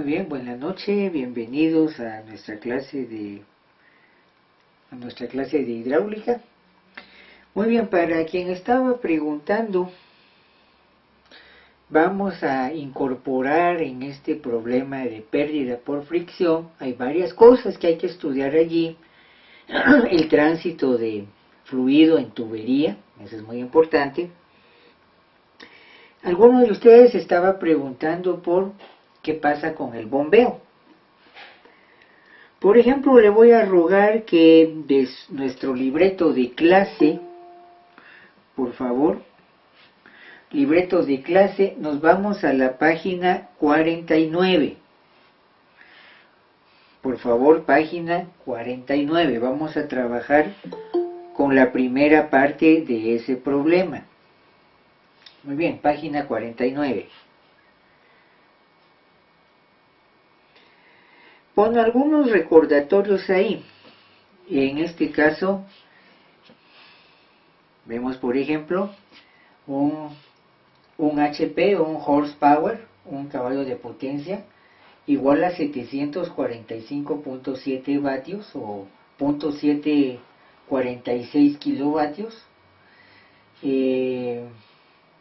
Muy bien, buenas noches, bienvenidos a nuestra clase de hidráulica. Muy bien, para quien estaba preguntando, vamos a incorporar en este problema de pérdida por fricción, hay varias cosas que hay que estudiar allí. El tránsito de fluido en tubería, eso es muy importante. Alguno de ustedes estaba preguntando por qué pasa con el bombeo. Por ejemplo, le voy a rogar que de nuestro libreto de clase, por favor, libretos de clase, nos vamos a la página 49. Por favor, página 49. Vamos a trabajar con la primera parte de ese problema. Muy bien, página 49. Pon algunos recordatorios ahí. En este caso, vemos por ejemplo un HP, un horsepower, un caballo de potencia, igual a 745.7 vatios o 0.746 kilovatios.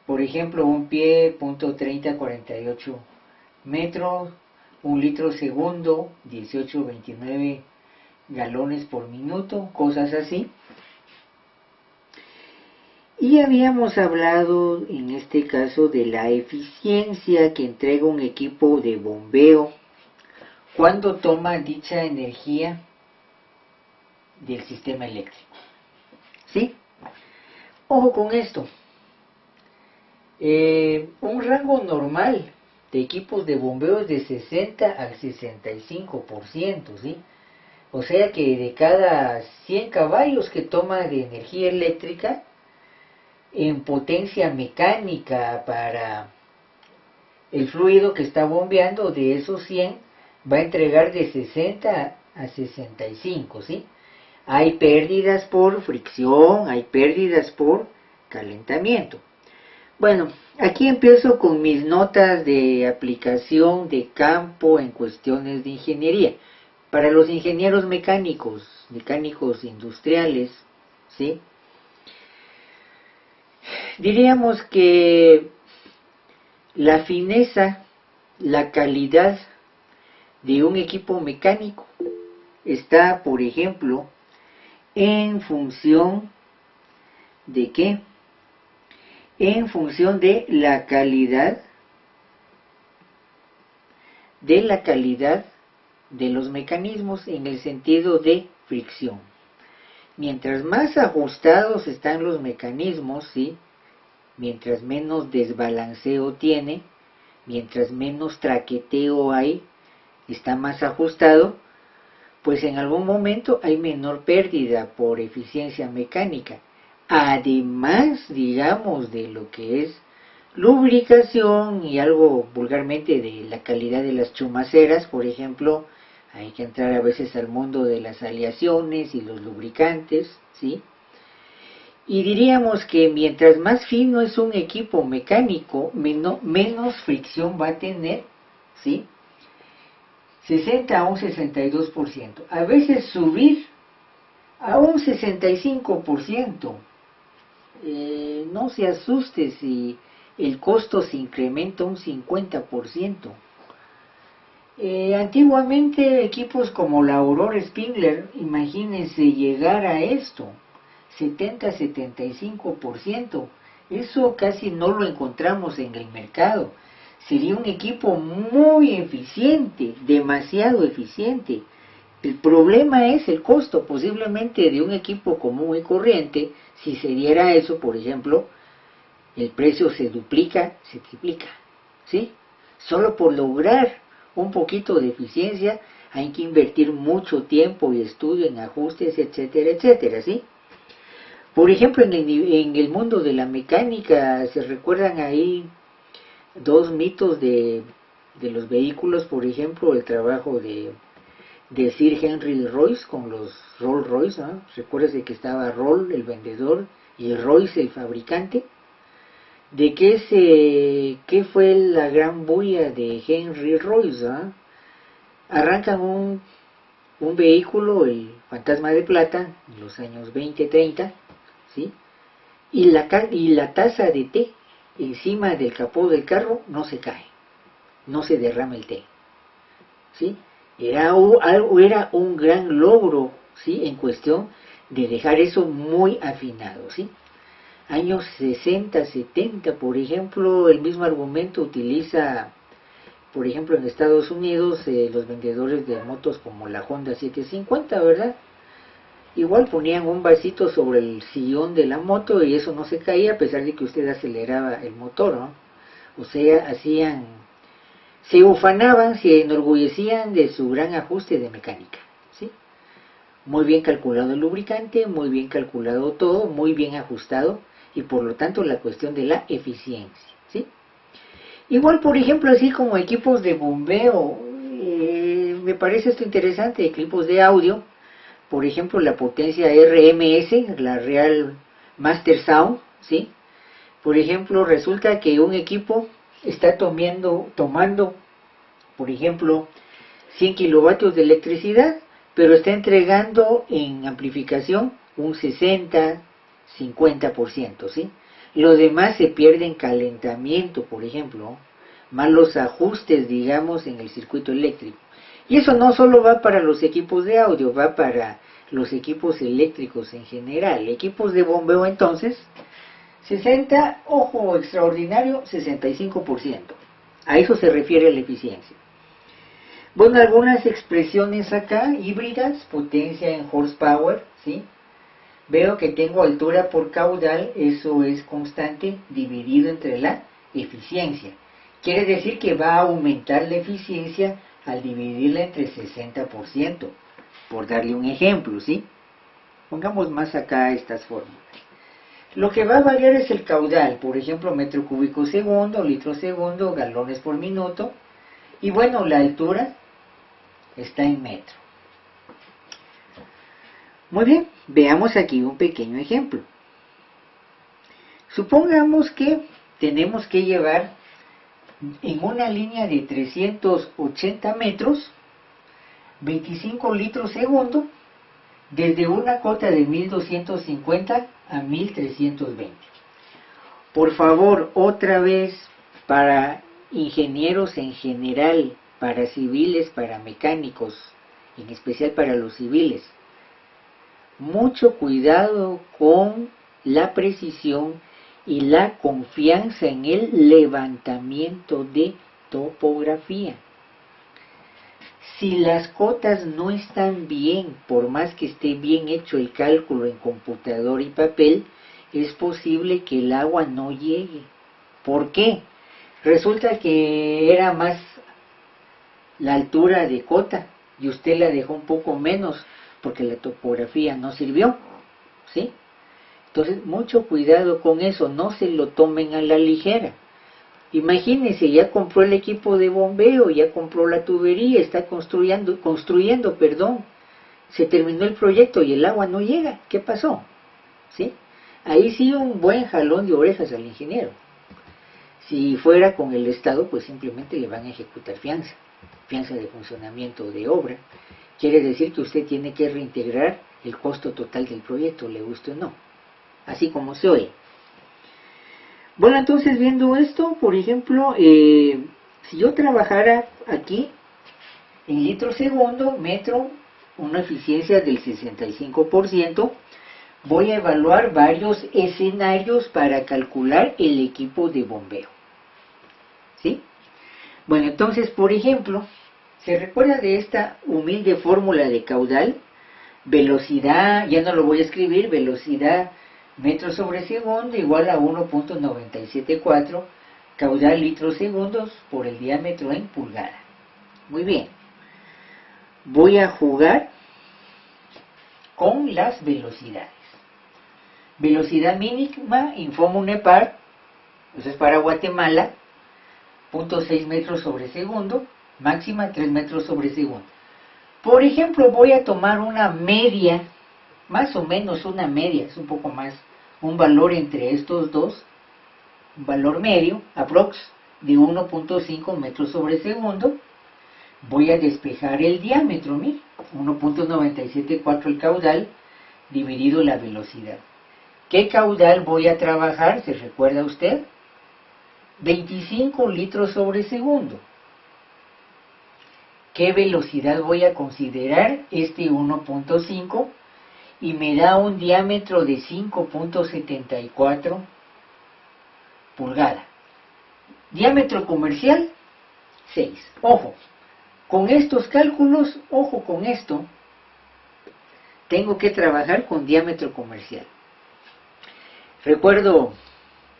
Por ejemplo, un pie, 0.3048 metros, 1 litro segundo, 18.29 galones por minuto, cosas así. Y habíamos hablado en este caso de la eficiencia que entrega un equipo de bombeo cuando toma dicha energía del sistema eléctrico. ¿Sí? Ojo con esto. Un rango normal de equipos de bombeo es de 60 al 65%, ¿sí? O sea que de cada 100 caballos que toma de energía eléctrica, en potencia mecánica para el fluido que está bombeando, de esos 100 va a entregar de 60 a 65, ¿sí? Hay pérdidas por fricción, hay pérdidas por calentamiento. Bueno, aquí empiezo con mis notas de aplicación de campo en cuestiones de ingeniería. Para los ingenieros mecánicos industriales, ¿sí? Diríamos que la fineza, la calidad de un equipo mecánico está, por ejemplo, en función de ¿qué? En función de la calidad de los mecanismos en el sentido de fricción. Mientras más ajustados están los mecanismos, ¿sí? Mientras menos desbalanceo tiene, mientras menos traqueteo hay, está más ajustado, pues en algún momento hay menor pérdida por eficiencia mecánica. Además, digamos, de lo que es lubricación y algo vulgarmente de la calidad de las chumaceras, por ejemplo, hay que entrar a veces al mundo de las aleaciones y los lubricantes, ¿sí? Y diríamos que mientras más fino es un equipo mecánico, menos fricción va a tener, ¿sí? 60 a un 62%. A veces subir a un 65%. No se asuste si el costo se incrementa un 50%. Antiguamente equipos como la Aurora Spengler, imagínense llegar a esto. 70-75%. Eso casi no lo encontramos en el mercado. Sería un equipo muy eficiente, demasiado eficiente. El problema es el costo, posiblemente de un equipo común y corriente. Si se diera eso, por ejemplo, el precio se duplica, se triplica, ¿sí? Solo por lograr un poquito de eficiencia hay que invertir mucho tiempo y estudio en ajustes, etcétera, etcétera, ¿sí? Por ejemplo, en el mundo de la mecánica, ¿se recuerdan ahí dos mitos de los vehículos? Por ejemplo, el trabajo de Sir Henry Royce con los Rolls Royce, ¿no? Recuerden que estaba Roll, el vendedor, y Royce, el fabricante. ¿De qué fue la gran bulla de Henry Royce? ¿No? arrancan un vehículo, el Fantasma de Plata, en los años 20-30, ¿sí? Y la taza de té encima del capó del carro no se cae, no se derrama el té, ¿sí? Era un gran logro, ¿sí? En cuestión de dejar eso muy afinado, ¿sí? Años 60, 70, por ejemplo, el mismo argumento utiliza, por ejemplo, en Estados Unidos, los vendedores de motos como la Honda 750, ¿verdad? Igual ponían un vasito sobre el sillón de la moto y eso no se caía a pesar de que usted aceleraba el motor, ¿no? O sea, se ufanaban, se enorgullecían de su gran ajuste de mecánica, ¿sí? Muy bien calculado el lubricante, muy bien calculado todo, muy bien ajustado, y por lo tanto la cuestión de la eficiencia, ¿sí? Igual, por ejemplo, así como equipos de bombeo, me parece esto interesante, equipos de audio, por ejemplo, la potencia RMS, la Real Master Sound, ¿sí? Por ejemplo, resulta que un equipo está tomando, por ejemplo, 100 kilovatios de electricidad, pero está entregando en amplificación un 60-50%, ¿sí? Lo demás se pierde en calentamiento, por ejemplo, más los ajustes, digamos, en el circuito eléctrico. Y eso no solo va para los equipos de audio, va para los equipos eléctricos en general. Equipos de bombeo, entonces, 60, ojo extraordinario, 65%. A eso se refiere la eficiencia. Bueno, algunas expresiones acá, híbridas, potencia en horsepower, ¿sí? Veo que tengo altura por caudal, eso es constante, dividido entre la eficiencia. Quiere decir que va a aumentar la eficiencia al dividirla entre 60%, por darle un ejemplo, ¿sí? Pongamos más acá estas fórmulas. Lo que va a variar es el caudal, por ejemplo, metro cúbico segundo, litro segundo, galones por minuto, y bueno, la altura está en metro. Muy bien, veamos aquí un pequeño ejemplo. Supongamos que tenemos que llevar en una línea de 380 metros, 25 litros segundo, desde una cota de 1250 a 1320. Por favor, otra vez, para ingenieros en general, para civiles, para mecánicos, en especial para los civiles, mucho cuidado con la precisión y la confianza en el levantamiento de topografía. Si las cotas no están bien, por más que esté bien hecho el cálculo en computador y papel, es posible que el agua no llegue. ¿Por qué? Resulta que era más la altura de cota y usted la dejó un poco menos porque la topografía no sirvió, ¿sí? Entonces, mucho cuidado con eso, no se lo tomen a la ligera. Imagínense, ya compró el equipo de bombeo, ya compró la tubería, está construyendo, se terminó el proyecto y el agua no llega. ¿Qué pasó? ¿Sí? Ahí sí un buen jalón de orejas al ingeniero. Si fuera con el Estado, pues simplemente le van a ejecutar fianza de funcionamiento de obra. Quiere decir que usted tiene que reintegrar el costo total del proyecto, le guste o no. Así como se oye. Bueno, entonces viendo esto, por ejemplo, si yo trabajara aquí en litro segundo, metro, una eficiencia del 65%, voy a evaluar varios escenarios para calcular el equipo de bombeo. ¿Sí? Bueno, entonces, por ejemplo, ¿se recuerda de esta humilde fórmula de caudal? Velocidad, ya no lo voy a escribir, velocidad metros sobre segundo igual a 1.974 caudal litros segundos por el diámetro en pulgada. Muy bien. Voy a jugar con las velocidades. Velocidad mínima, Infomunepar, eso es para Guatemala, 0.6 metros sobre segundo, máxima 3 metros sobre segundo. Por ejemplo, voy a tomar una media, más o menos una media, es un poco más, un valor entre estos dos, un valor medio, aprox, de 1.5 metros sobre segundo, voy a despejar el diámetro, mire, 1.974 el caudal dividido la velocidad. ¿Qué caudal voy a trabajar? ¿Se recuerda usted? 25 litros sobre segundo. ¿Qué velocidad voy a considerar? Este 1.5 y me da un diámetro de 5.74 pulgadas. Diámetro comercial, 6. Ojo, con estos cálculos, ojo con esto, tengo que trabajar con diámetro comercial. Recuerdo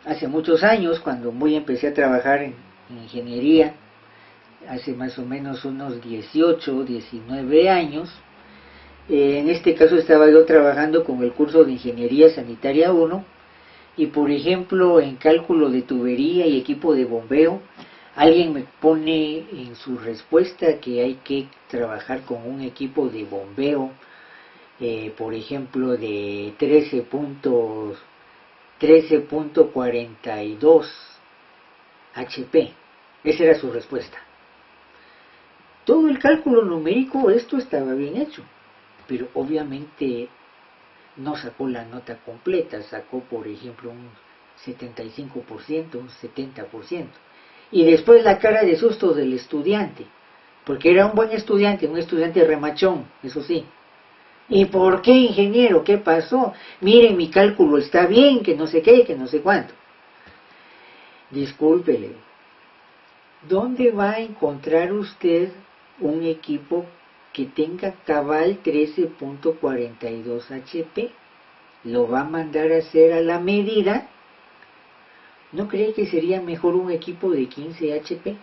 hace muchos años, cuando empecé a trabajar en ingeniería, hace más o menos unos 18, 19 años, en este caso estaba yo trabajando con el curso de Ingeniería Sanitaria 1, y por ejemplo en cálculo de tubería y equipo de bombeo, alguien me pone en su respuesta que hay que trabajar con un equipo de bombeo, por ejemplo de 13.42 HP. Esa era su respuesta. Todo el cálculo numérico, esto estaba bien hecho, pero obviamente no sacó la nota completa, sacó por ejemplo un 75%, un 70%. Y después la cara de susto del estudiante, porque era un buen estudiante, un estudiante remachón, eso sí. ¿Y por qué, ingeniero? ¿Qué pasó? Miren, mi cálculo está bien, que no sé qué, que no sé cuánto. Discúlpele, ¿dónde va a encontrar usted un equipo que tenga cabal 13.42 HP? ¿Lo va a mandar a hacer a la medida? ¿No cree que sería mejor un equipo de 15 HP?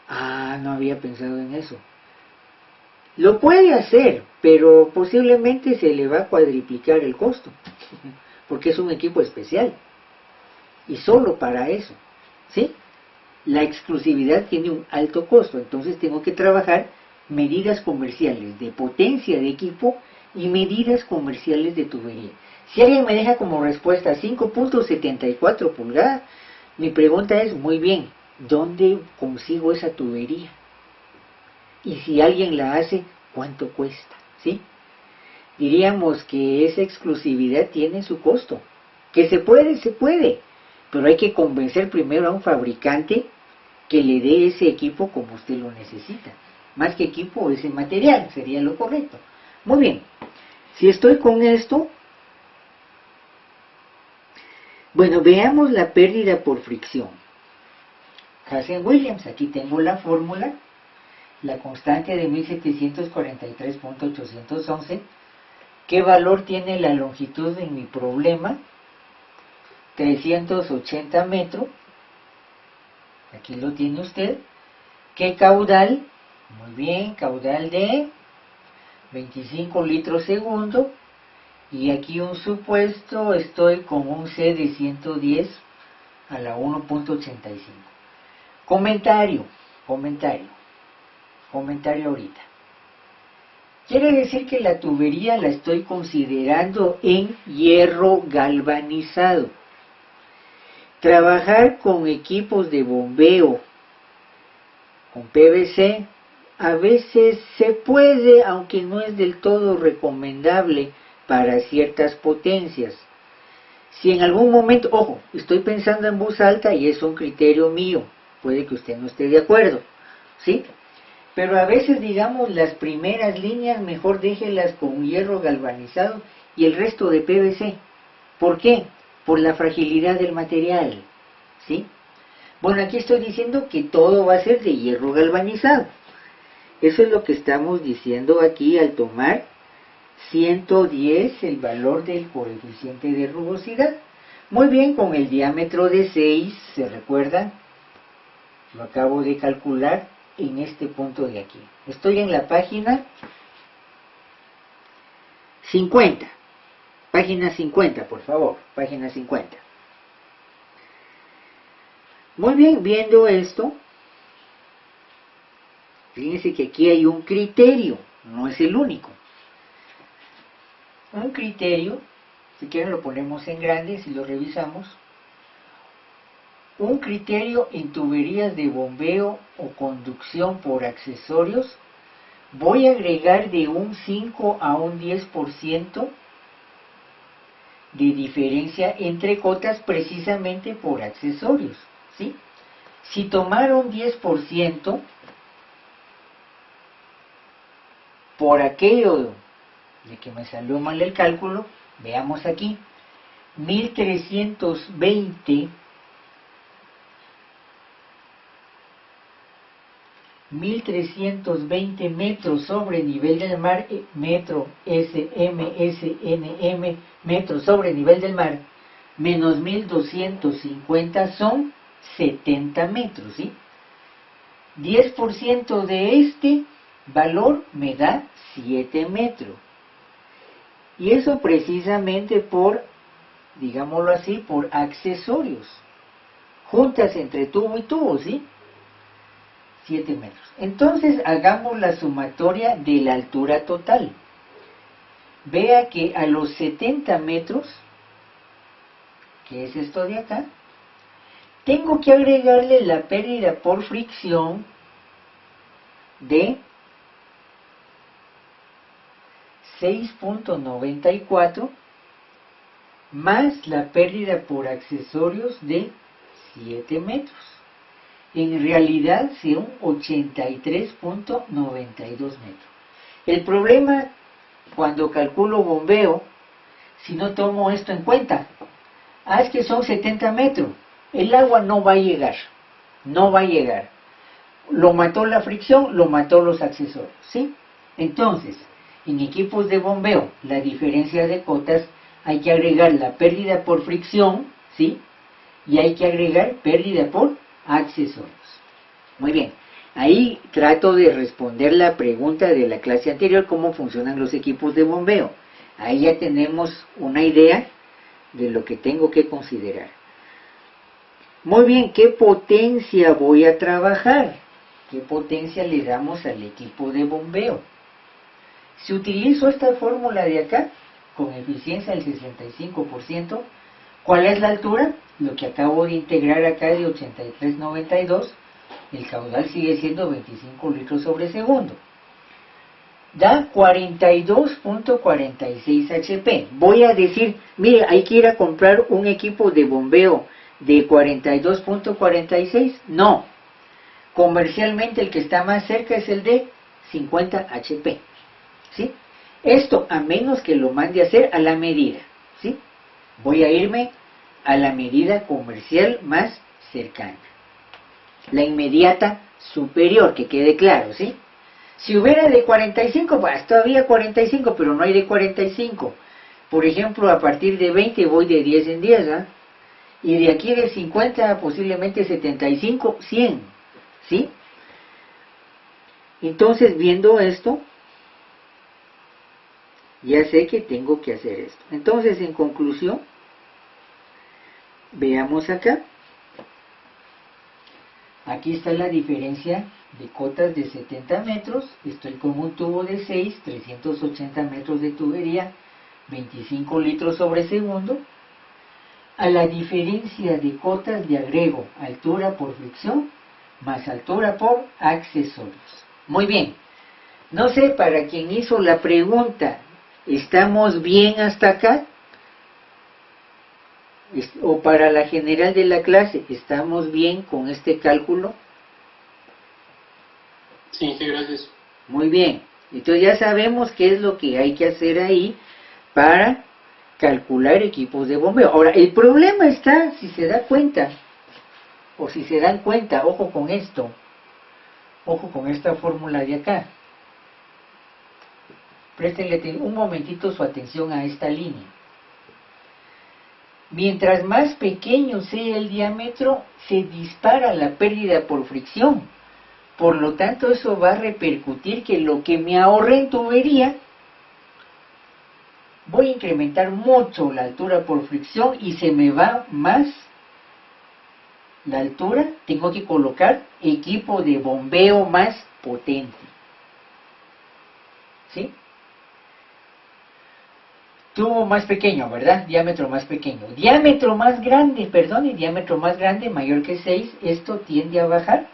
Ah, no había pensado en eso. Lo puede hacer, pero posiblemente se le va a cuadriplicar el costo, porque es un equipo especial, y solo para eso, ¿sí? La exclusividad tiene un alto costo, entonces tengo que trabajar medidas comerciales de potencia de equipo y medidas comerciales de tubería. Si alguien me deja como respuesta 5.74 pulgadas, mi pregunta es, muy bien, ¿dónde consigo esa tubería? Y si alguien la hace, ¿cuánto cuesta? ¿Sí? Diríamos que esa exclusividad tiene su costo. Que se puede, pero hay que convencer primero a un fabricante que le dé ese equipo como usted lo necesita. Más que equipo, ese material sería lo correcto. Muy bien, si estoy con esto, bueno, veamos la pérdida por fricción. Hazen-Williams, aquí tengo la fórmula, la constante de 1743.811. ¿Qué valor tiene la longitud en mi problema? 380 metros. Aquí lo tiene usted. ¿Qué caudal? Muy bien, caudal de 25 litros segundo. Y aquí un supuesto, estoy con un C de 110 a la 1.85. Comentario ahorita. Quiere decir que la tubería la estoy considerando en hierro galvanizado. Trabajar con equipos de bombeo, con PVC, a veces se puede, aunque no es del todo recomendable para ciertas potencias. Si en algún momento, ojo, estoy pensando en voz alta y es un criterio mío, puede que usted no esté de acuerdo, ¿sí? Pero a veces, digamos, las primeras líneas mejor déjelas con hierro galvanizado y el resto de PVC. ¿Por qué? Por la fragilidad del material, ¿sí? Bueno, aquí estoy diciendo que todo va a ser de hierro galvanizado. Eso es lo que estamos diciendo aquí al tomar 110, el valor del coeficiente de rugosidad. Muy bien, con el diámetro de 6, ¿se recuerdan? Lo acabo de calcular en este punto de aquí. Estoy en la página 50. Página 50, por favor. Página 50. Muy bien, viendo esto, fíjense que aquí hay un criterio, no es el único. Un criterio, si quieren lo ponemos en grande, si lo revisamos. Un criterio en tuberías de bombeo o conducción por accesorios, voy a agregar de un 5 a un 10% de diferencia entre cotas precisamente por accesorios, ¿sí? Si tomaron 10%, por aquello de que me salió mal el cálculo, veamos aquí, 1320 metros sobre nivel del mar, metro SMSNM, metros sobre nivel del mar, menos 1250 son 70 metros, ¿sí? 10% de este valor me da 7 metros. Y eso precisamente por, digámoslo así, por accesorios. Juntas entre tubo y tubo, ¿sí? 7 metros. Entonces hagamos la sumatoria de la altura total. Vea que a los 70 metros, que es esto de acá, tengo que agregarle la pérdida por fricción de 6.94 más la pérdida por accesorios de 7 metros. En realidad son 83.92 metros. El problema cuando calculo bombeo, si no tomo esto en cuenta, es que son 70 metros. El agua no va a llegar, no va a llegar. Lo mató la fricción, lo mató los accesorios, ¿sí? Entonces, en equipos de bombeo, la diferencia de cotas, hay que agregar la pérdida por fricción, ¿sí? Y hay que agregar pérdida por accesorios. Muy bien, ahí trato de responder la pregunta de la clase anterior, cómo funcionan los equipos de bombeo. Ahí ya tenemos una idea de lo que tengo que considerar. Muy bien, ¿qué potencia voy a trabajar? ¿Qué potencia le damos al equipo de bombeo? Si utilizo esta fórmula de acá, con eficiencia del 65%, ¿cuál es la altura? Lo que acabo de integrar acá de 83.92, el caudal sigue siendo 25 litros sobre segundo. Da 42.46 HP. Voy a decir, mire, hay que ir a comprar un equipo de bombeo de 42.46. No. Comercialmente el que está más cerca es el de 50 HP. ¿Sí? Esto a menos que lo mande a hacer a la medida. ¿Sí? Voy a irme a la medida comercial más cercana. La inmediata superior, que quede claro, ¿sí? Si hubiera de 45, pues todavía 45, pero no hay de 45. Por ejemplo, a partir de 20 voy de 10 en 10, ¿ah? Y de aquí de 50, posiblemente 75, 100, ¿sí? Entonces, viendo esto, ya sé que tengo que hacer esto. Entonces, en conclusión, veamos acá. Aquí está la diferencia de cotas de 70 metros. Estoy con un tubo de 6, 380 metros de tubería, 25 litros sobre segundo. A la diferencia de cotas le agrego altura por fricción más altura por accesorios. Muy bien. No sé, para quien hizo la pregunta, ¿estamos bien hasta acá? O para la general de la clase, ¿estamos bien con este cálculo? Sí, gracias. Muy bien, entonces ya sabemos qué es lo que hay que hacer ahí para calcular equipos de bombeo. Ahora, el problema está, si se da cuenta, o si se dan cuenta, ojo con esto, ojo con esta fórmula de acá. Préstenle un momentito su atención a esta línea. Mientras más pequeño sea el diámetro, se dispara la pérdida por fricción. Por lo tanto, eso va a repercutir que lo que me ahorre en tubería, voy a incrementar mucho la altura por fricción y se me va más la altura. Tengo que colocar equipo de bombeo más potente. ¿Sí? tubo más pequeño, ¿verdad? Diámetro más pequeño. Diámetro más grande, perdón, y diámetro más grande, mayor que 6, esto tiende a bajar.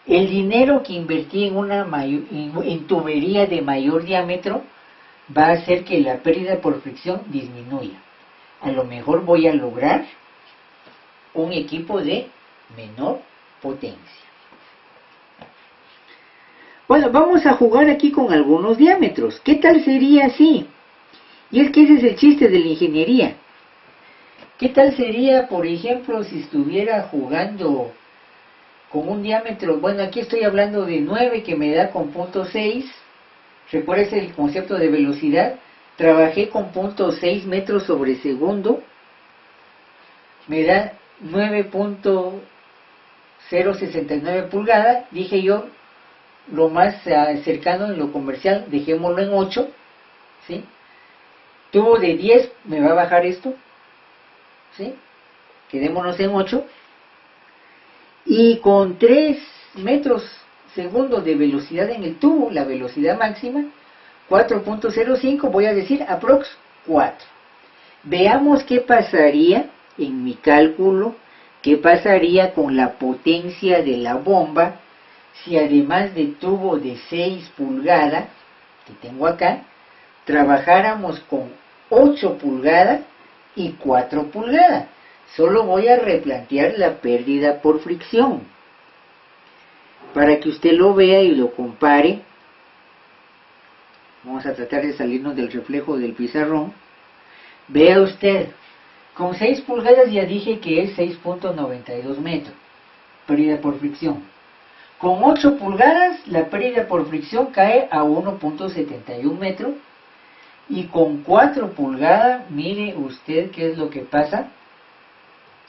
El dinero que invertí en tubería de mayor diámetro va a hacer que la pérdida por fricción disminuya. A lo mejor voy a lograr un equipo de menor potencia. Bueno, vamos a jugar aquí con algunos diámetros. ¿Qué tal sería así? Y es que ese es el chiste de la ingeniería. ¿Qué tal sería, por ejemplo, si estuviera jugando con un diámetro? Bueno, aquí estoy hablando de 9 que me da con punto 6. ¿Recuerdas el concepto de velocidad? Trabajé con punto 6 metros sobre segundo. Me da 9.069 pulgadas. Dije yo, lo más cercano en lo comercial, dejémoslo en 8. ¿Sí? Tubo de 10, me va a bajar esto. ¿Sí? Quedémonos en 8. Y con 3 metros segundos de velocidad en el tubo, la velocidad máxima, 4.05, voy a decir aprox 4. Veamos qué pasaría en mi cálculo, qué pasaría con la potencia de la bomba si además de tubo de 6 pulgadas, que tengo acá, trabajáramos con 8 pulgadas y 4 pulgadas. Solo voy a replantear la pérdida por fricción, para que usted lo vea y lo compare. Vamos a tratar de salirnos del reflejo del pizarrón. Vea usted, con 6 pulgadas ya dije que es 6.92 metros, pérdida por fricción. Con 8 pulgadas, la pérdida por fricción cae a 1.71 metros. Y con 4 pulgadas, mire usted qué es lo que pasa,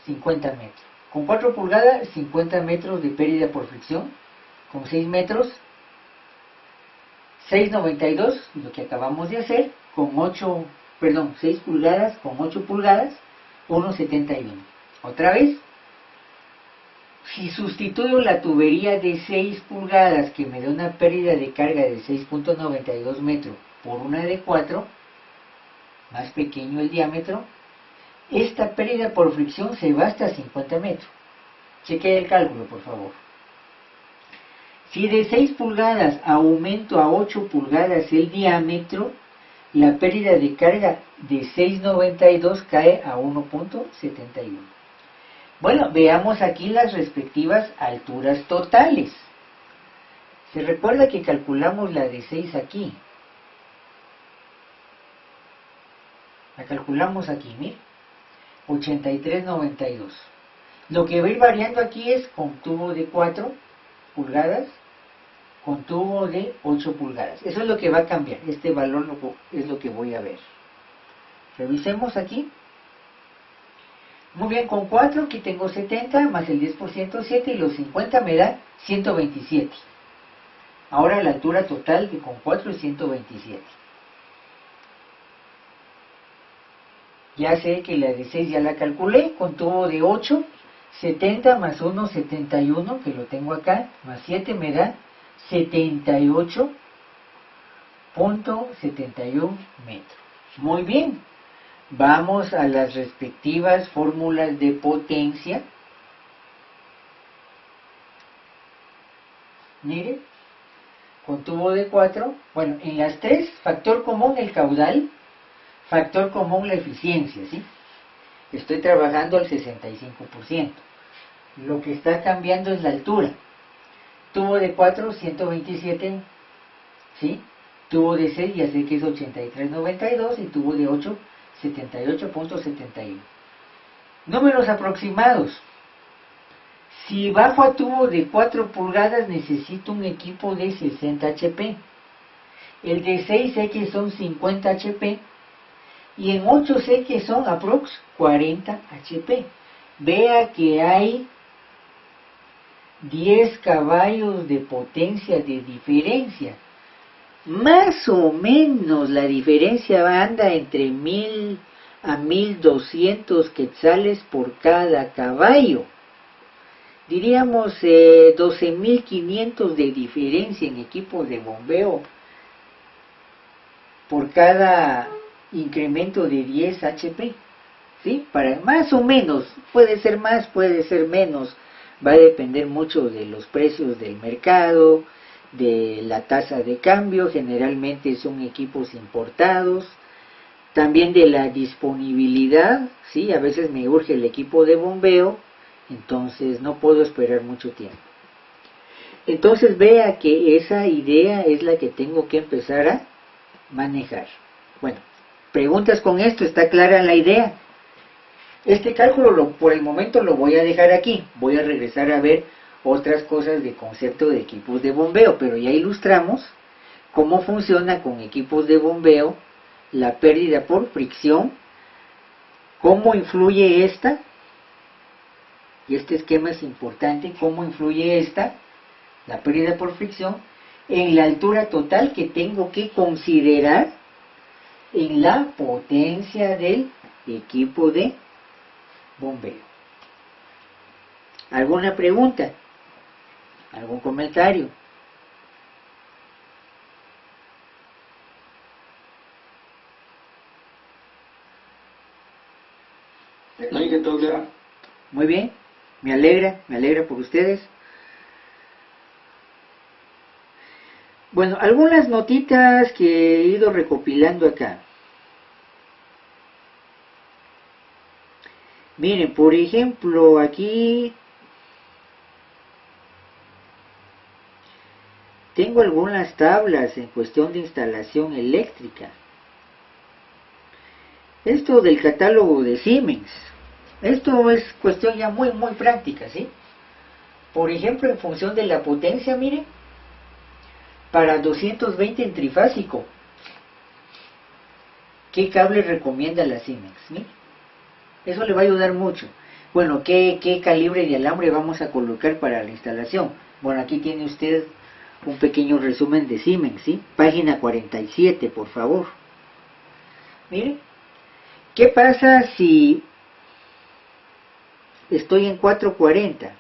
50 metros. Con 4 pulgadas, 50 metros de pérdida por fricción. Con 6 metros, 6.92, lo que acabamos de hacer. Con 6 pulgadas, con 8 pulgadas, 1.71. Otra vez, si sustituyo la tubería de 6 pulgadas, que me da una pérdida de carga de 6.92 metros, por una de 4, más pequeño el diámetro, esta pérdida por fricción se va hasta 50 metros. Cheque el cálculo, por favor. Si de 6 pulgadas aumento a 8 pulgadas el diámetro, la pérdida de carga de 6.92 cae a 1.71. Bueno, veamos aquí las respectivas alturas totales. Se recuerda que calculamos la de 6 aquí. La calculamos aquí, mire. 83.92. Lo que va a ir variando aquí es con tubo de 4 pulgadas, con tubo de 8 pulgadas. Eso es lo que va a cambiar. Este valor es lo que voy a ver. Revisemos aquí. Muy bien, con 4 aquí tengo 70, más el 10%, 7, y los 50 me da 127. Ahora la altura total de con 4 es 127. Ya sé que la de 6 ya la calculé, con tubo de 8, 70 más 1, 71, que lo tengo acá, más 7 me da 78.71 metros. Muy bien, vamos a las respectivas fórmulas de potencia. Mire, con tubo de 4, bueno, en las 3, factor común el caudal, factor común la eficiencia, ¿sí? Estoy trabajando al 65%. Lo que está cambiando es la altura. Tubo de 4, 127, ¿sí? Tubo de 6, ya sé que es 83.92, y tubo de 8, 78.71. Números aproximados. Si bajo a tubo de 4 pulgadas, necesito un equipo de 60 HP. El de 6 sé que son 50 HP. Y en 8 sé que son aprox 40 HP. Vea que hay 10 caballos de potencia de diferencia. Más o menos la diferencia anda entre 1000 a 1200 quetzales por cada caballo. Diríamos 12.500 de diferencia en equipo de bombeo por cada incremento de 10 HP, ¿sí? Para más o menos, puede ser más, puede ser menos, va a depender mucho de los precios del mercado, de la tasa de cambio, generalmente son equipos importados, también de la disponibilidad, ¿sí? A veces me urge el equipo de bombeo, entonces no puedo esperar mucho tiempo. Entonces vea que esa idea es la que tengo que empezar a manejar. Bueno, preguntas con esto, ¿está clara la idea? Este cálculo por el momento lo voy a dejar aquí, voy a regresar a ver otras cosas de concepto de equipos de bombeo, pero ya ilustramos cómo funciona con equipos de bombeo la pérdida por fricción, cómo influye esta, y este esquema es importante, cómo influye esta, la pérdida por fricción, en la altura total que tengo que considerar en la potencia del equipo de bombeo. ¿Alguna pregunta? ¿Algún comentario? Muy bien, me alegra por ustedes. Bueno, algunas notitas que he ido recopilando acá. Miren, por ejemplo, aquí tengo algunas tablas en cuestión de instalación eléctrica. Esto del catálogo de Siemens. Esto es cuestión ya muy práctica, ¿sí? Por ejemplo, en función de la potencia, miren, para 220 en trifásico, ¿qué cable recomienda la Siemens? Miren, eso le va a ayudar mucho. Bueno, ¿qué calibre de alambre vamos a colocar para la instalación? Bueno, aquí tiene usted un pequeño resumen de Siemens, ¿sí? Página 47, por favor. Miren, ¿qué pasa si estoy en 440?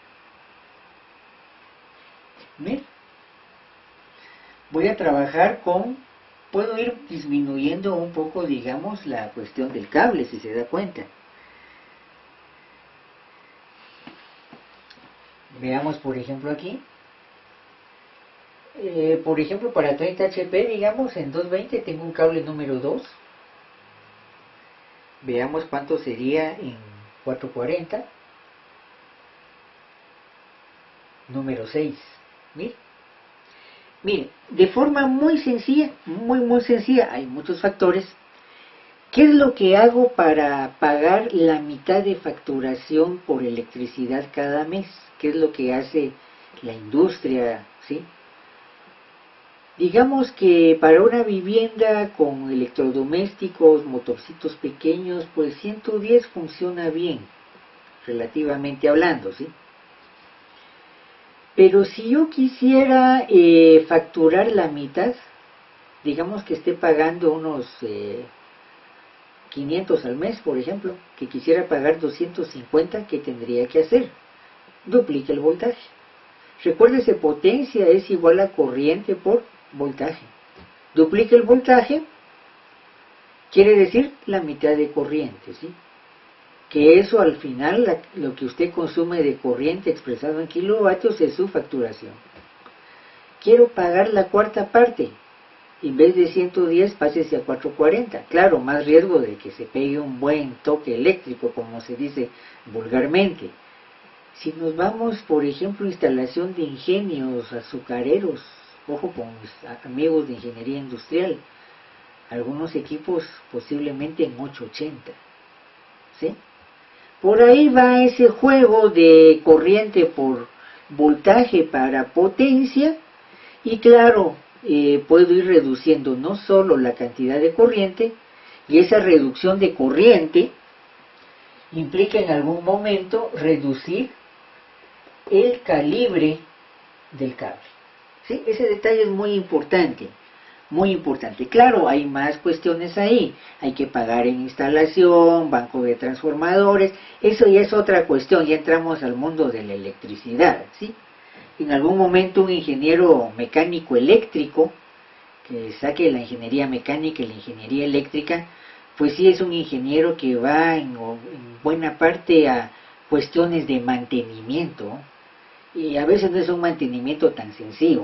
Miren, voy a trabajar con, puedo ir disminuyendo un poco, digamos, la cuestión del cable, si se da cuenta. Veamos, por ejemplo, aquí. Por ejemplo, para 30 HP, digamos, en 220 tengo un cable número 2. Veamos cuánto sería en 440. Número 6. Miren, de forma muy sencilla, muy sencilla, hay muchos factores. ¿Qué es lo que hago para pagar la mitad de facturación por electricidad cada mes? ¿Qué es lo que hace la industria? ¿Sí? Digamos que para una vivienda con electrodomésticos, motorcitos pequeños, pues 110 funciona bien, relativamente hablando, ¿sí? Pero si yo quisiera facturar la mitad, digamos que esté pagando unos 500 al mes, por ejemplo, que quisiera pagar 250, ¿qué tendría que hacer? Duplique el voltaje. Recuérdese, potencia es igual a corriente por voltaje. Duplique el voltaje, quiere decir la mitad de corriente, ¿sí? Que eso al final, lo que usted consume de corriente expresado en kilovatios es su facturación. Quiero pagar la cuarta parte, en vez de 110 pásese a 440. Claro, más riesgo de que se pegue un buen toque eléctrico, como se dice vulgarmente. Si nos vamos, por ejemplo, instalación de ingenios azucareros, ojo con mis amigos de ingeniería industrial, algunos equipos posiblemente en 880, ¿sí? Por ahí va ese juego de corriente por voltaje para potencia, y claro, puedo ir reduciendo no solo la cantidad de corriente, y esa reducción de corriente implica en algún momento reducir el calibre del cable, ¿sí? Ese detalle es muy importante. Muy importante. Claro, hay más cuestiones ahí. Hay que pagar en instalación, banco de transformadores. Eso ya es otra cuestión. Ya entramos al mundo de la electricidad, ¿sí? En algún momento un ingeniero mecánico eléctrico que saque la ingeniería mecánica y la ingeniería eléctrica pues sí es un ingeniero que va en buena parte a cuestiones de mantenimiento, y a veces no es un mantenimiento tan sencillo.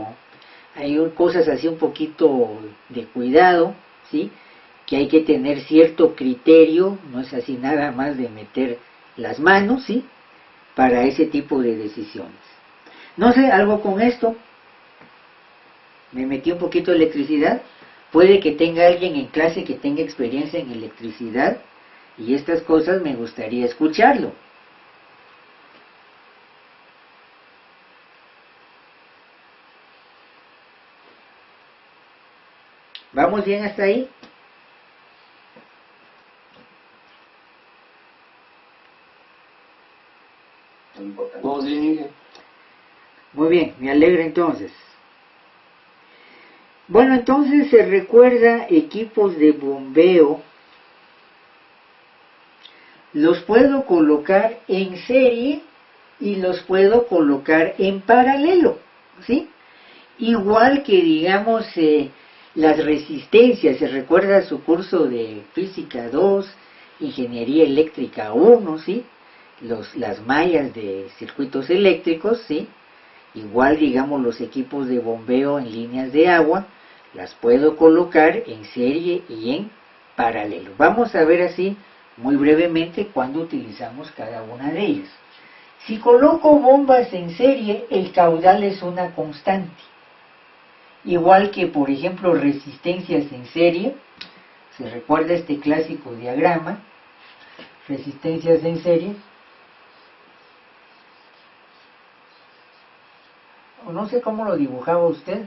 Hay cosas así un poquito de cuidado, ¿sí? Que hay que tener cierto criterio, no es así nada más de meter las manos, ¿sí? Para ese tipo de decisiones. No sé, algo con esto. Me metí un poquito de electricidad. Puede que tenga alguien en clase que tenga experiencia en electricidad y estas cosas me gustaría escucharlo. ¿Vamos bien hasta ahí? Vamos bien, Inge. Muy bien, me alegra entonces. Bueno, entonces se recuerda equipos de bombeo. Los puedo colocar en serie y los puedo colocar en paralelo, ¿sí? Igual que digamos las resistencias, se recuerda su curso de Física 2, Ingeniería Eléctrica 1, ¿sí? Las mallas de circuitos eléctricos, ¿sí? Igual digamos los equipos de bombeo en líneas de agua, las puedo colocar en serie y en paralelo. Vamos a ver así muy brevemente cuando utilizamos cada una de ellas. Si coloco bombas en serie, el caudal es una constante. Igual que, por ejemplo, resistencias en serie, se recuerda este clásico diagrama, resistencias en serie, o no sé cómo lo dibujaba usted,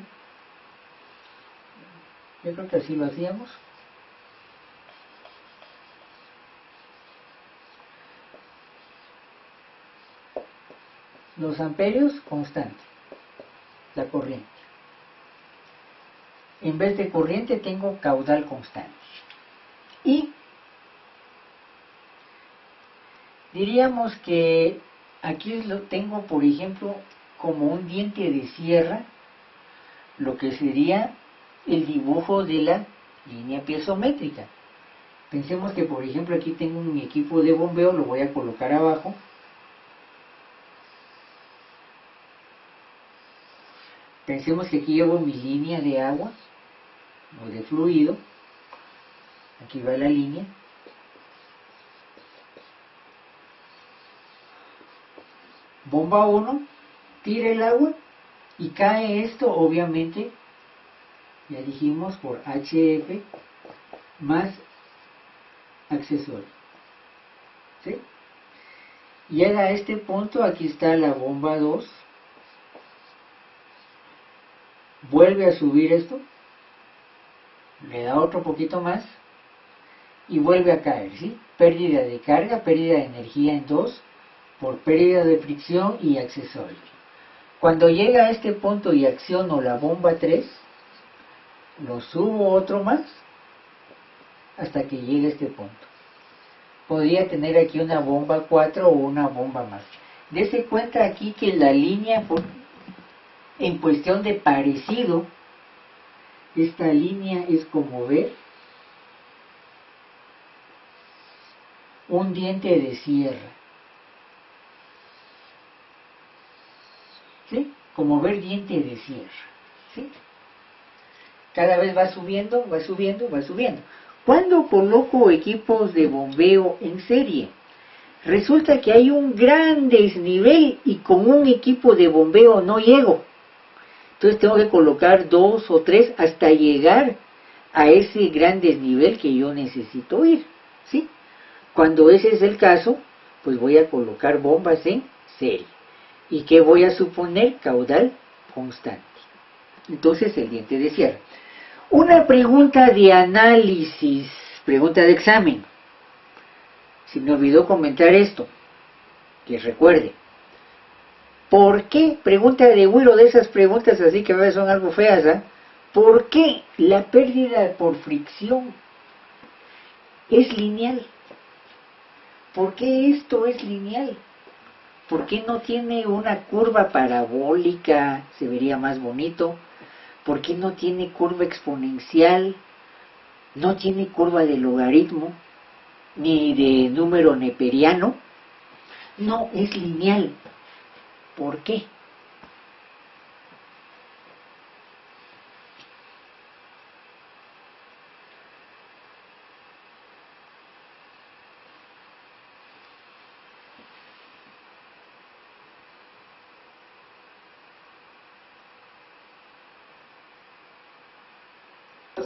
yo creo que así lo hacíamos. Los amperios, constante, la corriente. En vez de corriente tengo caudal constante. Y diríamos que aquí lo tengo, por ejemplo, como un diente de sierra, lo que sería el dibujo de la línea piezométrica. Pensemos que, por ejemplo, aquí tengo mi equipo de bombeo, lo voy a colocar abajo. Pensemos que aquí llevo mi línea de agua o de fluido. Aquí va la línea. Bomba 1, tira el agua y cae esto, obviamente, ya dijimos, por HF más accesorio. ¿Sí? Llega a este punto, aquí está la bomba 2. Vuelve a subir esto, le da otro poquito más y vuelve a caer, ¿sí? Pérdida de carga, pérdida de energía en 2 por pérdida de fricción y accesorio. Cuando llega a este punto y acciono la bomba 3, lo subo otro más hasta que llegue a este punto. Podría tener aquí una bomba 4 o una bomba más. Dese cuenta aquí que la línea, en cuestión de parecido, esta línea es como ver un diente de sierra. ¿Sí? Como ver diente de sierra. ¿Sí? Cada vez va subiendo, va subiendo, va subiendo. Cuando coloco equipos de bombeo en serie, resulta que hay un gran desnivel y con un equipo de bombeo no llego. Entonces tengo que colocar 2 o 3 hasta llegar a ese gran desnivel que yo necesito ir, ¿sí? Cuando ese es el caso, pues voy a colocar bombas en serie. ¿Y qué voy a suponer? Caudal constante. Entonces el diente de sierra. Una pregunta de análisis, pregunta de examen. Se me olvidó comentar esto, que recuerde. ¿Por qué? Pregunta de Wiro, de esas preguntas así que a veces son algo feas, ¿eh? ¿Por qué la pérdida por fricción es lineal? ¿Por qué esto es lineal? ¿Por qué no tiene una curva parabólica? Se vería más bonito. ¿Por qué no tiene curva exponencial? no tiene curva de logaritmo, ni de número neperiano, no es lineal. ¿Por qué?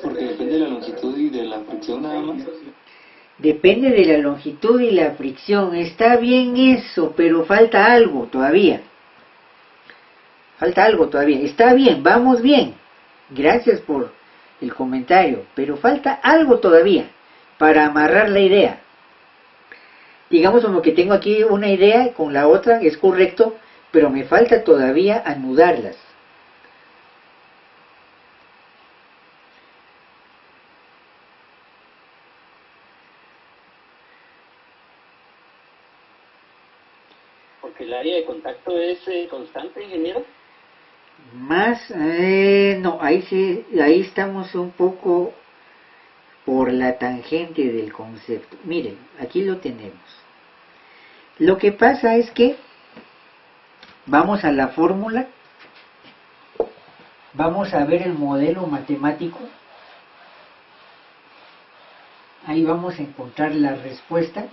Porque depende de la longitud y de la fricción nada más. Depende de la longitud y la fricción. Está bien eso, pero falta algo todavía. Falta algo todavía. Está bien, vamos bien. Gracias por el comentario, pero falta algo todavía para amarrar la idea. Digamos como que tengo aquí una idea con la otra, es correcto, pero me falta todavía anudarlas. Porque el área de contacto es constante, ingeniero. Más, no, ahí sí, ahí estamos un poco por la tangente del concepto. Miren, aquí lo tenemos. Lo que pasa es que vamos a la fórmula, vamos a ver el modelo matemático, ahí vamos a encontrar la respuesta.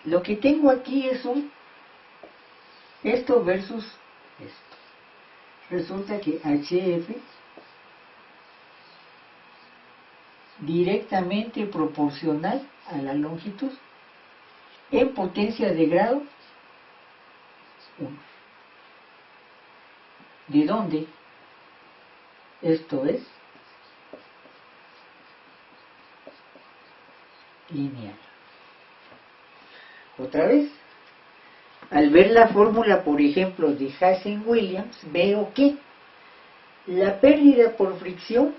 Lo que tengo aquí es esto versus esto. Resulta que HF directamente proporcional a la longitud en potencia de grado 1. ¿De dónde? Esto es lineal. Otra vez, al ver la fórmula, por ejemplo, de Hazen-Williams, veo que la pérdida por fricción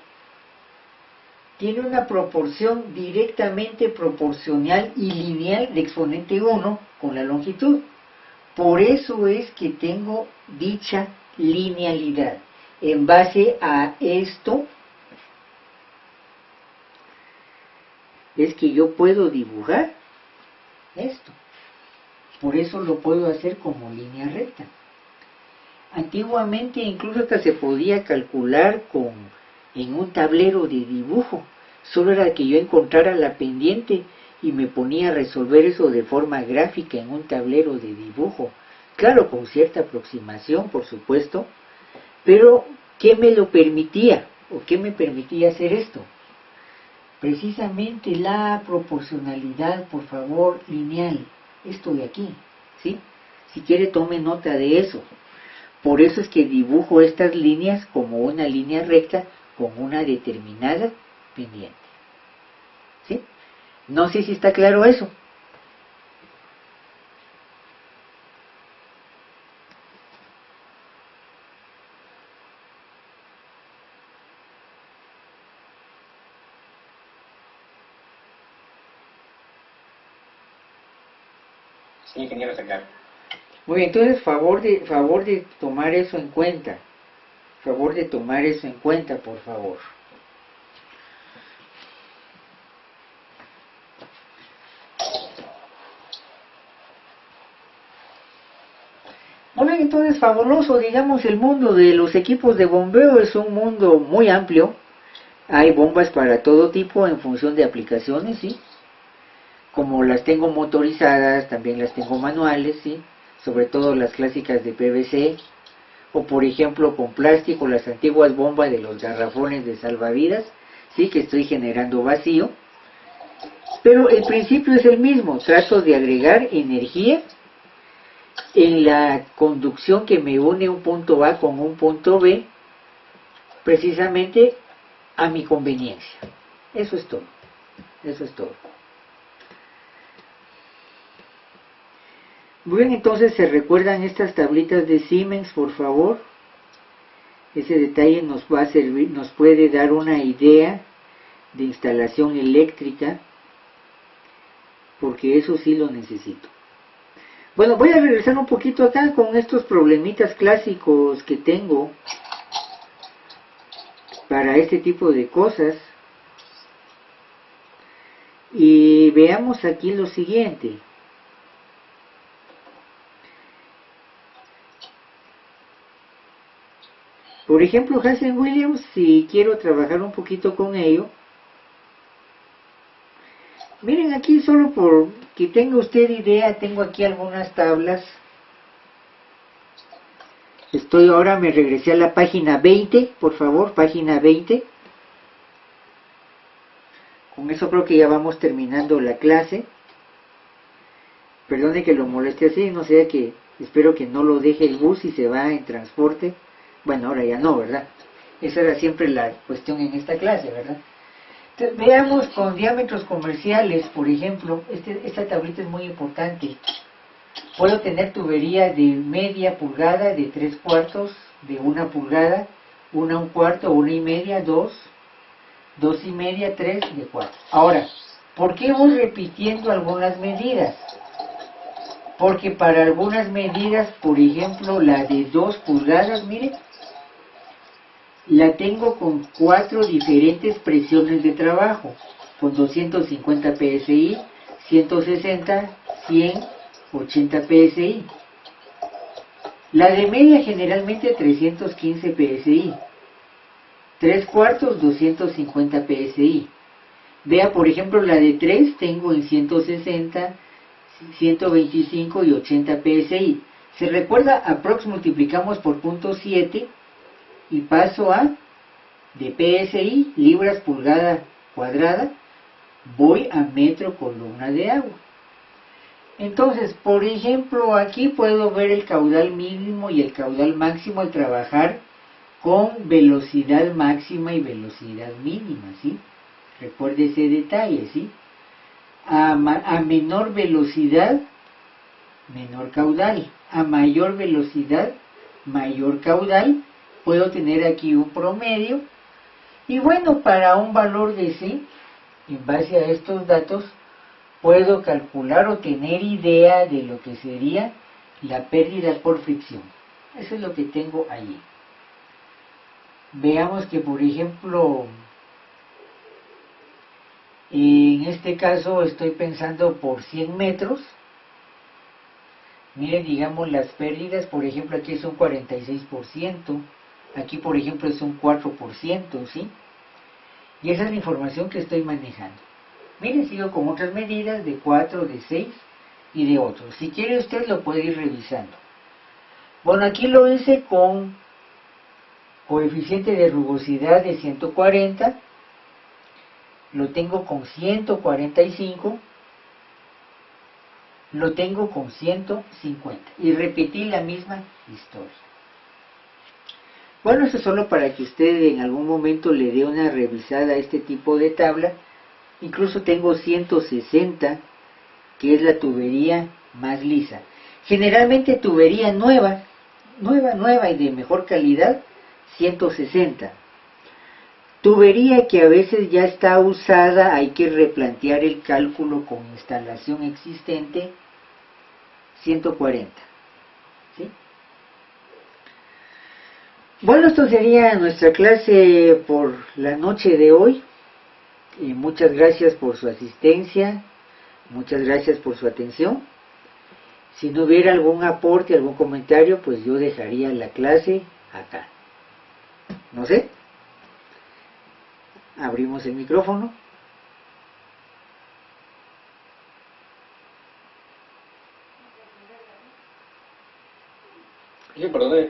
tiene una proporción directamente proporcional y lineal de exponente 1 con la longitud. Por eso es que tengo dicha linealidad. En base a esto, es que yo puedo dibujar esto. Por eso lo puedo hacer como línea recta. Antiguamente incluso hasta se podía calcular en un tablero de dibujo. Solo era que yo encontrara la pendiente y me ponía a resolver eso de forma gráfica en un tablero de dibujo. Claro, con cierta aproximación, por supuesto, pero ¿qué me lo permitía? ¿O qué me permitía hacer esto? Precisamente la proporcionalidad, por favor, lineal. Esto de aquí, ¿sí? Si quiere tome nota de eso. Por eso es que dibujo estas líneas como una línea recta con una determinada pendiente. ¿Sí? No sé si está claro eso. Sí, ingeniero, está claro. Muy bien, entonces favor de tomar eso en cuenta. Favor de tomar eso en cuenta, por favor. Bueno, entonces fabuloso, digamos, el mundo de los equipos de bombeo es un mundo muy amplio. Hay bombas para todo tipo en función de aplicaciones, ¿sí? Como las tengo motorizadas, también las tengo manuales, ¿sí? Sobre todo las clásicas de PVC, o por ejemplo con plástico, las antiguas bombas de los garrafones de salvavidas, ¿sí? Que estoy generando vacío. Pero el principio es el mismo, trato de agregar energía en la conducción que me une un punto A con un punto B, precisamente a mi conveniencia. Eso es todo. Eso es todo. Bien, entonces se recuerdan estas tablitas de Siemens, por favor. Ese detalle nos va a servir, nos puede dar una idea de instalación eléctrica, porque eso sí lo necesito. Bueno, voy a regresar un poquito acá con estos problemitas clásicos que tengo. para este tipo de cosas. Y veamos aquí lo siguiente. Por ejemplo, Hazen Williams, si quiero trabajar un poquito con ello, miren aquí, solo por que tenga usted idea, tengo aquí algunas tablas. Ahora me regresé a la página 20, por favor, página 20. Con eso creo que ya vamos terminando la clase. Perdone que lo moleste así, no sea que, espero que no lo deje el bus y se va en transporte. Bueno, ahora ya no, ¿verdad? Esa era siempre la cuestión en esta clase, ¿verdad? Entonces, veamos con diámetros comerciales, por ejemplo, esta tablita es muy importante. Puedo tener tuberías de media pulgada, de 3/4, de 1 pulgada, 1 1/4, 1 1/2, 2, 2 1/2, 3, de 4. Ahora, ¿por qué voy repitiendo algunas medidas? Porque para algunas medidas, por ejemplo, la de 2 pulgadas, mire, la tengo con 4 diferentes presiones de trabajo, con 250 psi, 160, 100, 80 psi. La de media generalmente 315 psi. 3/4, 250 psi. Vea, por ejemplo, la de 3 tengo en 160, 125 y 80 psi. Se recuerda, aprox multiplicamos por 0.7 y paso a de psi, libras pulgada cuadrada, voy a metro columna de agua. Entonces, por ejemplo, aquí puedo ver el caudal mínimo y el caudal máximo al trabajar con velocidad máxima y velocidad mínima, ¿sí? Recuerde ese detalle, ¿sí? A menor velocidad, menor caudal. A mayor velocidad, mayor caudal. Puedo tener aquí un promedio. Y bueno, para un valor de C, en base a estos datos, puedo calcular o tener idea de lo que sería la pérdida por fricción. Eso es lo que tengo allí. Veamos que, por ejemplo, en este caso estoy pensando por 100 metros. Miren, digamos, las pérdidas, por ejemplo, aquí es un 46%, aquí, por ejemplo, es un 4%, ¿sí? Y esa es la información que estoy manejando. Miren, sigo con otras medidas de 4, de 6 y de otros. Si quiere usted lo puede ir revisando. Bueno, aquí lo hice con coeficiente de rugosidad de 140, lo tengo con 145, lo tengo con 150 y repetí la misma historia. Bueno, eso es solo para que usted en algún momento le dé una revisada a este tipo de tabla. Incluso tengo 160, que es la tubería más lisa. Generalmente tubería nueva y de mejor calidad, 160. Tubería que a veces ya está usada, hay que replantear el cálculo con instalación existente, 140. ¿Sí? Bueno, esto sería nuestra clase por la noche de hoy. Muchas gracias por su asistencia, muchas gracias por su atención. Si no hubiera algún aporte, algún comentario, pues yo dejaría la clase acá. No sé. Abrimos el micrófono. Sí, perdón.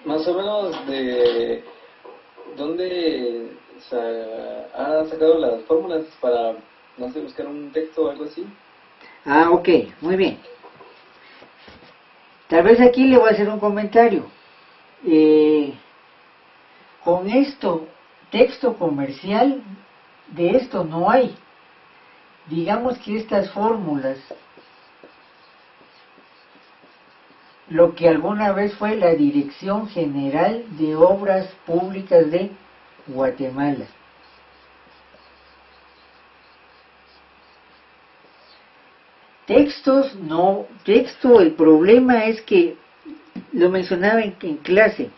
Más o menos de dónde ha sacado las fórmulas para, no sé, buscar un texto o algo así. Ok, muy bien. Tal vez aquí le voy a hacer un comentario. Con esto, texto comercial, de esto no hay. Digamos que estas fórmulas, lo que alguna vez fue la Dirección General de Obras Públicas de Guatemala. Textos, no, el problema es que, lo mencionaba en clase,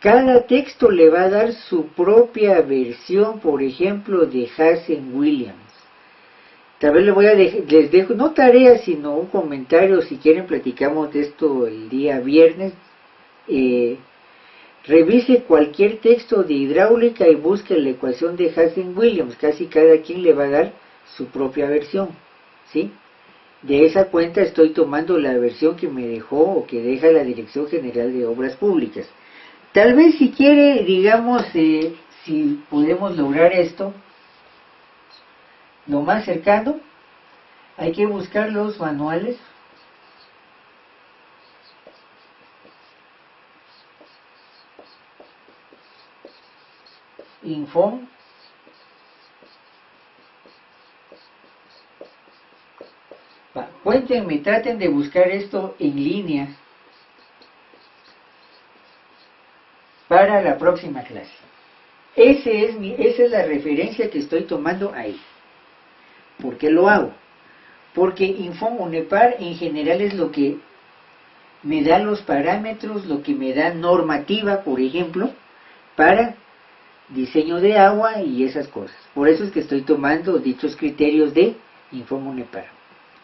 Cada texto le va a dar su propia versión, por ejemplo, de Hazen Williams. Tal vez les dejo, no tarea, sino un comentario, si quieren platicamos de esto el día viernes. Revise cualquier texto de hidráulica y busque la ecuación de Hazen Williams. Casi cada quien le va a dar su propia versión, ¿sí? De esa cuenta estoy tomando la versión que me dejó o que deja la Dirección General de Obras Públicas. Tal vez si quiere, digamos, si podemos lograr esto, lo más cercano, hay que buscar los manuales. Infom. Cuéntenme, traten de buscar esto en línea para la próxima clase. Esa es la referencia que estoy tomando ahí. ¿Por qué lo hago? Porque Infom UNEPAR en general es lo que me da los parámetros, lo que me da normativa, por ejemplo, para diseño de agua y esas cosas. Por eso es que estoy tomando dichos criterios de Infom UNEPAR,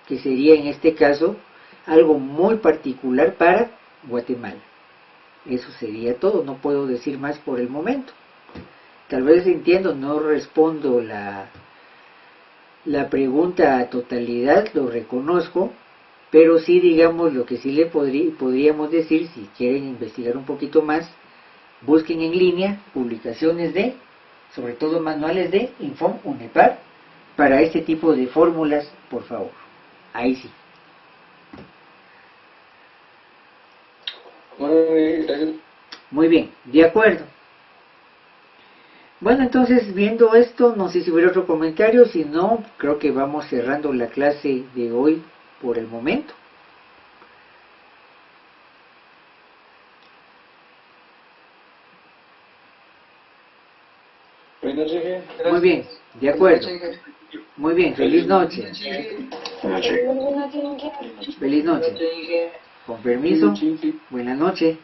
que sería en este caso algo muy particular para Guatemala. Eso sería todo, no puedo decir más por el momento. Tal vez entiendo, no respondo la pregunta a totalidad, lo reconozco, pero sí, digamos, lo que sí le podríamos decir, si quieren investigar un poquito más, busquen en línea publicaciones de, sobre todo manuales de Infom UNEPAR, para este tipo de fórmulas, por favor. Ahí sí. Bueno, gracias. Muy bien, de acuerdo. Bueno, entonces, viendo esto, no sé si hubiera otro comentario, si no, creo que vamos cerrando la clase de hoy por el momento. Buenas noches. Muy bien, de acuerdo. Muy bien, feliz noche. Feliz noche. Con permiso, buenas noches.